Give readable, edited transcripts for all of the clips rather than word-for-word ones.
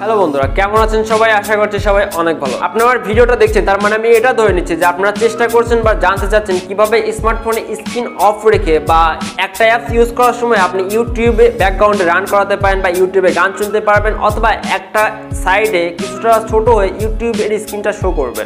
Hello বন্ধুরা, কেমন আছেন সবাই? আশা করছি সবাই অনেক ভালো। আপনারা ভিডিওটা দেখছেন, তার মানে আমি এটা ধরে নিচ্ছি যে আপনারা চেষ্টা করছেন বা জানতে চাচ্ছেন কিভাবে স্মার্টফোনে স্ক্রিন অফ রেখে বা একটা অ্যাপস ইউজ করার সময় আপনি ইউটিউবে ব্যাকগ্রাউন্ডে রান করাতে পারেন বা ইউটিউবে গান শুনতে পারবেন, অথবা একটা সাইডে কিছুটা ছোট হয়ে ইউটিউবের স্ক্রিনটা শো করবে।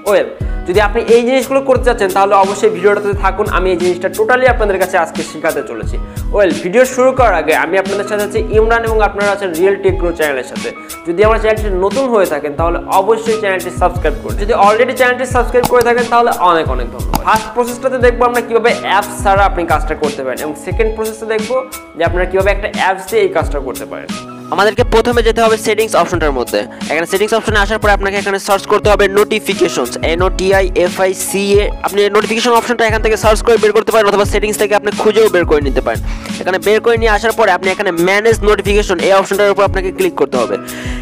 ওয়েল, যদি আপনি এই জিনিসগুলো করতে চাচ্ছেন তাহলে অবশ্যই ভিডিওটাতে থাকুন। আমি এই জিনিসটা টোটালি আপনাদের কাছে আজকে শেখাতে চলেছি। ওয়েল, ভিডিও শুরু করার আগে আমি আপনাদের সাথে আছি ইমরান এবং আপনারা আছেন রিয়েল টেক গ্রো চ্যানেলের সাথে। যদি আমার চ্যানেলটি নতুন হয়ে থাকেন তাহলে অবশ্যই চ্যানেলটি সাবস্ক্রাইব করুন। যদি অলরেডি চ্যানেলটি সাবস্ক্রাইব করে থাকেন তাহলে অনেক অনেক ধন্যবাদ। ফার্স্ট প্রসেসটাতে দেখবো আমরা কিভাবে অ্যাপস ছাড়া আপনি কাজটা করতে পারেন, এবং সেকেন্ড প্রসেসে দেখবো যে আপনারা কিভাবে একটা অ্যাপস দিয়ে এই কাজটা করতে পারেন। আমাদেরকে প্রথমে যেতে হবে সেটিংস অপশনটার মধ্যে। এখানে সেটিংস অপশনে আসার পরে আপনাকে এখানে সার্চ করতে হবে নোটিফিকেশনস, NOTIFICA। আপনি নোটিফিকেশন অপশনটা এখান থেকে সার্চ করে বের করতে পারেন, অথবা সেটিংস থেকে আপনি খুঁজেও বের করে নিতে পারেন। এখানে বের করে নিয়ে আসার পরে আপনি এখানে ম্যানেজ নোটিফিকেশন এই অপশনটার উপর আপনাকে ক্লিক করতে হবে।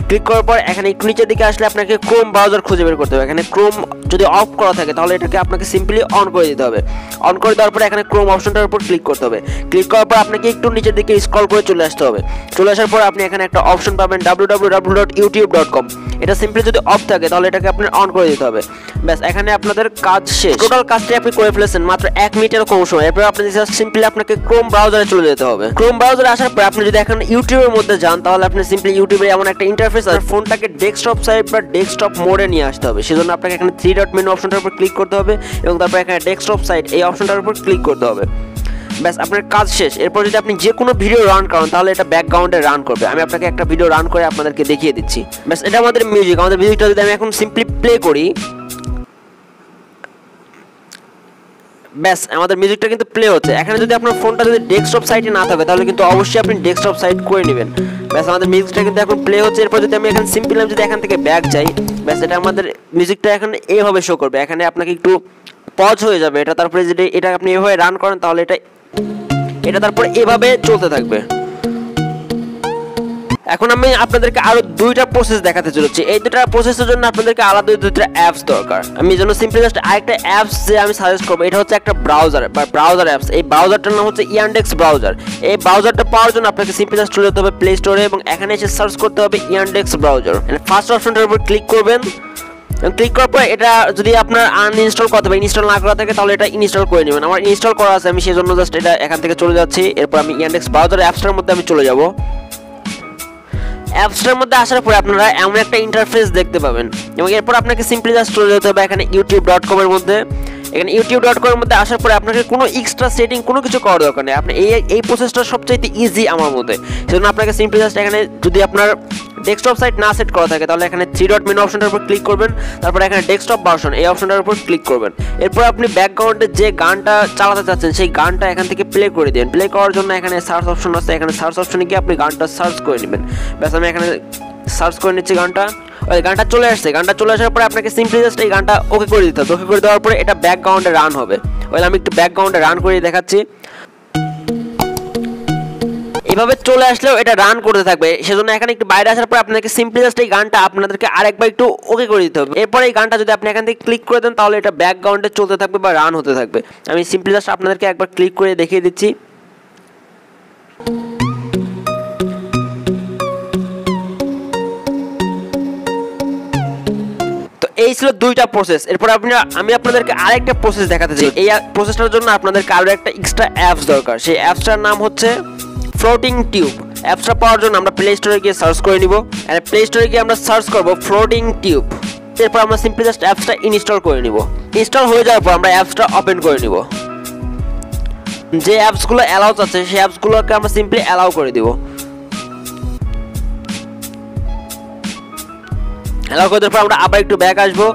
ক্লিক করার পর এখানে একটু নিচের দিকে আসলে আপনাকে ক্রোম ব্রাউজার খুঁজে বের করতে হবে। এখানে ক্রোম যদি অফ করা থাকে তাহলে এটাকে আপনাকে সিম্পলি অন করে দিতে হবে। অন করে দেওয়ার পরে এখানে ক্রোম অপশনটার উপর ক্লিক করতে হবে। ক্লিক করার পর আপনাকে একটু নিচের দিকে স্ক্রল করে চলে আসতে হবে। চলে আসার পর আপনি এখানে একটা অপশন পাবেন www.youtube.com। এটা সিম্পলি যদি অফ থাকে তাহলে এটাকে আপনি অন করে দিতে হবে। ব্যাস, এখানে আপনাদের কাজ শেষ। টোটাল কাজটি আপনি করে ফেলেছেন মাত্র 1 মিনিটের কম সময়। এরপর আপনি সিম্পলি আপনাকে ক্রোম ব্রাউজারে চলে যেতে হবে। ক্রোম ব্রাউজারে আসার পর আপনি যদি এখন ইউটিউবের মধ্যে যান তাহলে আপনি সিম্পলি ইউটিউবে এমন একটা ইন্টারফেস আর ফোনটাকে ডেস্কটপ সাইড বা ডেস্কটপ মোডে নিয়ে আসতে হবে। সেজন্য আপনাকে এখানে 3 ডট মেনু অপশনটার উপর ক্লিক করতে হবে এবং তারপর এখানে ডেস্কটপ সাইড এই অপশনটার উপর ক্লিক করতে হবে। ব্যাস, আপনার কাজ শেষ। এরপর যদি আপনি যে কোনো ভিডিও রান করেন তাহলে এটা ব্যাকগ্রাউন্ডে রান করবে। আমি আপনাকে একটা ভিডিও রান করে আপনাদেরকে দেখিয়ে দিচ্ছি। ব্যাস, এটা আমাদের মিউজিক। আমাদের মিউজিকটা যদি আমি এখন সিম্পলি প্লে করি, ব্যাস আমাদের মিউজিকটা কিন্তু প্লে হচ্ছে। এখানে যদি আপনার ফোনটা যদি ডেস্কটপ সাইটে না থাকে তাহলে কিন্তু অবশ্যই আপনি ডেস্কটপ সাইট করে নেবেন। ব্যাস, আমাদের মিউজিকটা কিন্তু এখন প্লে হচ্ছে। এরপর যদি আমি এখানে সিম্পলি যদি এখান থেকে ব্যাক যাই, ব্যাস এটা আমাদের মিউজিকটা এখন এইভাবে শো করবে। এখানে আপনাকে একটু পজ হয়ে যাবে এটা, তারপরে যদি এটা আপনি এভাবে রান করেন তাহলে এটা তারপরে এভাবে চলতে থাকবে। এখন আমি আপনাদেরকে আরো 2টা প্রসেস দেখাতে চলেছি। এই 2টা প্রসেসের জন্য আপনাদেরকে আলাদা 2টা অ্যাপস দরকার। আমি এই জন্য সিম্পলি জাস্ট আরেকটা অ্যাপস যে আমি সাজেস্ট করবো, এটা হচ্ছে একটা ব্রাউজার বা ব্রাউজার অ্যাপস। এই ব্রাউজারটার নাম হচ্ছে ইয়ানডেক্স ব্রাউজার। এই ব্রাউজারটা পাওয়ার জন্য আপনাকে সিম্পলি জাস্ট চলে যেতে হবে প্লে স্টোরে এবং এখানে এসে সার্চ করতে হবে ইয়ানডেক্স ব্রাউজার। ফার্স্ট অপশনটার উপর ক্লিক করবেন। ক্লিক করার পর এটা যদি আপনার আনইনস্টল করতে হবে, ইনস্টল না করা থাকে তাহলে এটা ইনস্টল করে নেবেন। আমার ইনস্টল করা আছে, আমি সেই জন্য জাস্ট এটা এখান থেকে চলে যাচ্ছি। এরপর আমি ইয়ানডেক্স ব্রাউজার অ্যাপসটার মধ্যে আমি চলে যাব। অ্যাপসটার মধ্যে আসার পরে আপনারা এমন একটা ইন্টারফেস দেখতে পাবেন এবং এরপর আপনাকে সিম্পলি জাস্ট চলে যেতে হবে এখানে youtube.com এর মধ্যে। এখানে youtube.com এর মধ্যে আসার পরে আপনাকে কোনো এক্সট্রা সেটিং কোনো কিছু করার দরকার নেই। আপনি এই প্রসেসটা সবচেয়ে ইজি আমার মধ্যে। সেজন্য আপনাকে সিম্পলি জাস্ট এখানে যদি আপনার ডেস্কটপ সাইট না সেট করা থাকে তাহলে এখানে 3 ডট মেনু অপশনটার উপর ক্লিক করবেন। তারপর এখানে ডেস্কটপ ভার্সন এই অপশনটার উপর ক্লিক করবেন। এরপর আপনি ব্যাকগ্রাউন্ডে যে গানটা চালাতে চাচ্ছেন সেই গানটা এখান থেকে প্লে করে দিন। প্লে করার জন্য এখানে সার্চ অপশন আছে, এখানে সার্চ অপশনে গিয়ে আপনি গানটা সার্চ করে নেবেন। ব্যাস, আমি এখানে সার্চ করে নিচ্ছি গানটা। ওই গানটা চলে আসছে। গানটা চলে আসার পরে আপনাকে সিম্পলি জাস্ট এই গানটা ওকে করে দিতে হবে। ওকে করে দেওয়ার পরে এটা ব্যাকগ্রাউন্ডে রান হবে। ওই আমি একটু ব্যাকগ্রাউন্ডে রান করে দেখাচ্ছি। এভাবে চলে আসলেও এটা রান করতে থাকবে। সেজন্য এখানে একটু বাইরে আসার পর আপনাকে সিম্পলি জাস্ট এই গানটা আপনাদেরকে আরেকবার একটু ওকে করে দিতে হবে। এরপর এই গানটা যদি আপনি এখান থেকে ক্লিক করে দেন তাহলে এটা ব্যাকগ্রাউন্ডে চলতে থাকবে বা রান হতে থাকবে। আমি সিম্পলি জাস্ট আপনাদেরকে একবার ক্লিক করে দেখিয়ে দিচ্ছি। এই ছিল 2টা প্রসেস। এরপর আমি আপনাদেরকে আরেকটা প্রসেস দেখাতে চাই। এই প্রসেসটার জন্য আপনাদেরকে আরো একটা এক্সট্রা অ্যাপস দরকার। সেই অ্যাপসটার নাম হচ্ছে ফ্লোটিং টিউব। অ্যাপসটা পাওয়ার জন্য আমরা প্লে স্টোরে গিয়ে সার্চ করে নিব। আর প্লে স্টোরে গিয়ে আমরা সার্চ করব ফ্লোটিং টিউব। এরপর আমরা সিম্পলি জাস্ট অ্যাপসটা ইনস্টল করে নিব। ইনস্টল হয়ে যাওয়ার পর আমরা অ্যাপসটা ওপেন করে নিব। যে অ্যাপসগুলো অ্যালাউড আছে সেই অ্যাপসগুলোকে আমরা সিম্পলি অ্যালাউ করে দিব। অ্যালাউ করে দেওয়ার পর আমরা আবার একটু ব্যাক আসবো।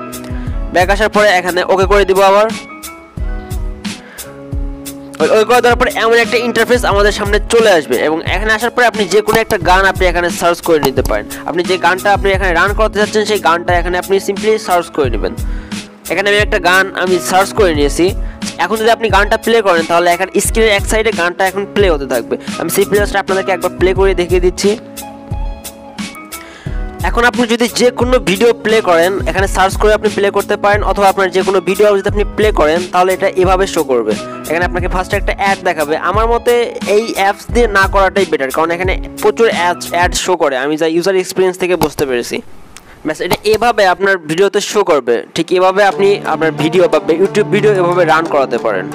ব্যাক আসার পরে এখানে ওকে করে দিব। আবার ওকে করে দেওয়ার পরে এমন একটা ইন্টারফেস আমাদের সামনে চলে আসবে এবং এখানে আসার পরে আপনি যে কোনো একটা গান আপনি এখানে সার্চ করে নিতে পারেন। আপনি যে গানটা আপনি এখানে রান করতে চাচ্ছেন সেই গানটা এখানে আপনি সিম্পলি সার্চ করে নেবেন। এখানে আমি একটা গান সার্চ করে নিয়েছি। এখন যদি আপনি গানটা প্লে করেন তাহলে এখানে স্ক্রিনের এক সাইডে গানটা এখন প্লে হতে থাকবে। আমি সিম্পলি জাস্ট আপনাদেরকে একবার প্লে করে দেখিয়ে দিচ্ছি। এখন আপনি যদি যে কোনো ভিডিও প্লে করেন, এখানে সার্চ করে আপনি প্লে করতে পারেন, অথবা আপনার যে কোনো ভিডিও যদি আপনি প্লে করেন তাহলে এটা এভাবে শো করবে। এখানে আপনাকে ফার্স্টে একটা অ্যাড দেখাবে। আমার মতে এই অ্যাপস দিয়ে না করাটাই বেটার, কারণ এখানে প্রচুর অ্যাড শো করে, আমি যা ইউজার এক্সপিরিয়েন্স থেকে বুঝতে পেরেছি। ব্যাস এটা এভাবে আপনার ভিডিওতে শো করবে, ঠিক এভাবে আপনি আপনার ভিডিও বা ইউটিউব ভিডিও এভাবে রান করাতে পারেন।